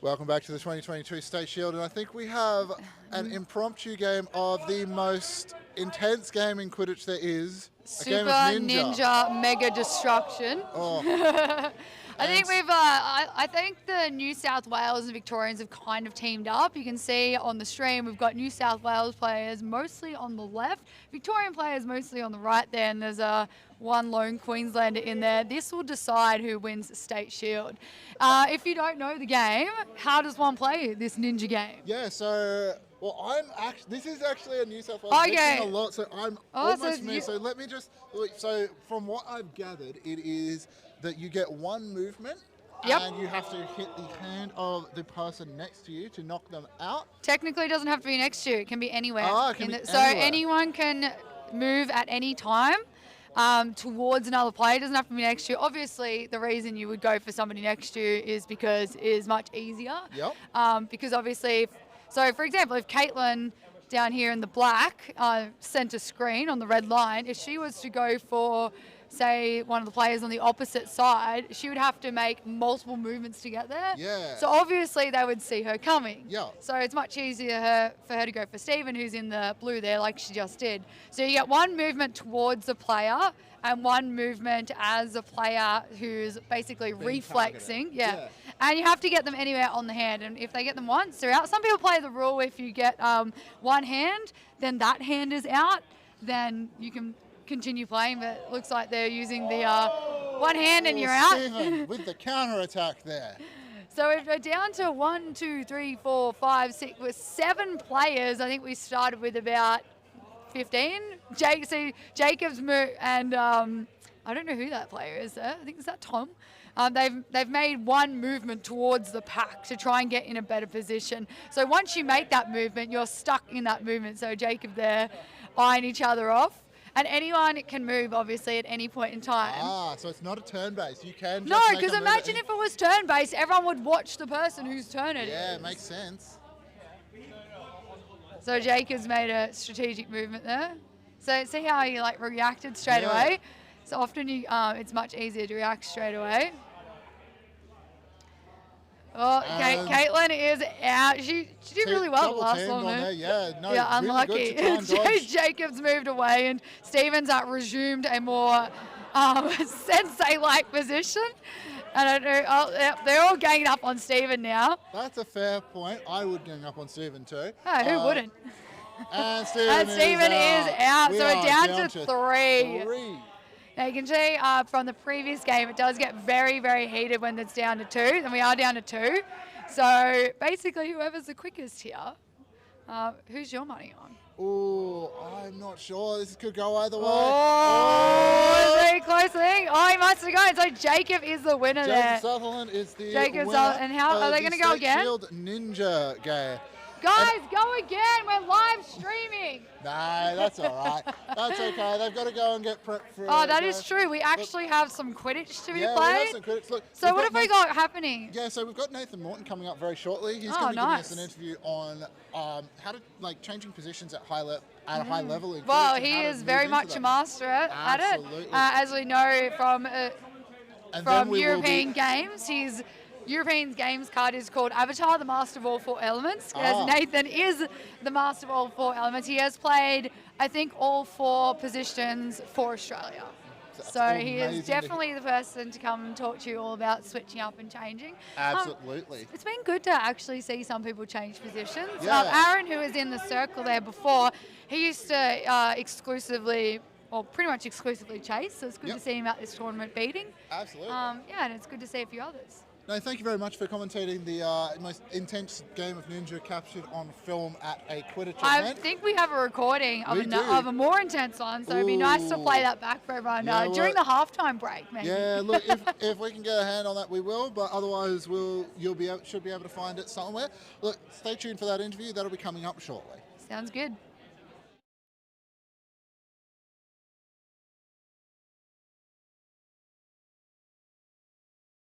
Welcome back to the 2022 State Shield, and I think we have an impromptu game of the most intense game in Quidditch there is. Super Ninja Mega Destruction. Oh. I think I think the New South Wales and Victorians have kind of teamed up. You can see on the stream we've got New South Wales players mostly on the left, Victorian players mostly on the right there, and there's one lone Queenslander in there. This will decide who wins the State Shield. If you don't know the game, how does one play this ninja game? Yeah, so... Well, this is actually a New South Wales okay. a lot, so I'm almost new. So let me just, so from what I've gathered, it is that you get one movement and you have to hit the hand of the person next to you to knock them out. Technically, it doesn't have to be next to you. It can be anywhere. It can be so anyone can move at any time towards another player. It doesn't have to be next to you. Obviously, the reason you would go for somebody next to you is because it is much easier. Yep. Because obviously... So, for example, if Caitlin down here in the black centre screen on the red line, if she was to go for, say, one of the players on the opposite side, she would have to make multiple movements to get there. Yeah. So, obviously, they would see her coming. Yeah. So, it's much easier for her to go for Stephen, who's in the blue there, like she just did. So, you get one movement towards the player and one movement as a player who's basically reflexing. Yeah. And you have to get them anywhere on the hand. And if they get them once, they're out. Some people play the rule if you get one hand, then that hand is out, then you can continue playing. But it looks like they're using the one hand and you're out. Stephen with the counter attack there. So if we're down to 1, 2, 3, 4, 5, 6, with 7 players. I think we started with about 15. Jacob's move, and I don't know who that player is there. I think is that Tom. They've made one movement towards the pack to try and get in a better position. So once you make that movement, you're stuck in that movement. So Jacob there eyeing each other off. And anyone can move, obviously, at any point in time. So it's not a turn-based. You can just No, because imagine if it was turn-based, everyone would watch the person whose turn it is. Yeah, it makes sense. So Jacob's made a strategic movement there. So see how he reacted straight away? So often it's much easier to react straight away. Oh, Caitlin is out. She did really well last long. Yeah, unlucky. Really Jacob's moved away, and Stevens resumed a more sensei-like position. I don't know. Oh, they're all ganging up on Stephen now. That's a fair point. I would gang up on Stephen too. Oh, who wouldn't? And Stephen is out. So we're down to 3. Now you can see from the previous game, it does get very, very heated when it's down to 2, and we are down to 2. So basically, whoever's the quickest here, who's your money on? Oh, I'm not sure. This could go either way. Oh, very close thing. Oh, he must have gone. So Jacob is the winner there. Jacob Sutherland is the winner. And how are they going to go again? Shield Ninja game. Guys, go again. We're live streaming. No, that's all right. That's okay. They've got to go and get prepped for it. Oh, that is true. We actually have some Quidditch to be played. Yeah, we have some Quidditch. Look, so what have we got happening? Yeah, so we've got Nathan Morton coming up very shortly. He's going to be giving us an interview on how to, changing positions at a high level. Well, he is very much a master at it. Absolutely. As we know from European Games, European Games card is called Avatar, the Master of All 4 Elements. As Nathan is the Master of All 4 Elements. He has played, I think, all 4 positions for Australia. So he is definitely the person to come and talk to you all about switching up and changing. Absolutely. It's been good to actually see some people change positions. Yeah. Aaron, who was in the circle there before, he used to pretty much exclusively chase. So it's good to see him at this tournament beating. Absolutely. And it's good to see a few others. No, thank you very much for commentating the most intense game of Ninja captured on film at a Quidditch event. I think we have a recording of a more intense one, so it'd be nice to play that back for everyone during the halftime break, maybe. Yeah, look, if we can get a hand on that, we will, but otherwise should be able to find it somewhere. Look, stay tuned for that interview. That'll be coming up shortly. Sounds good.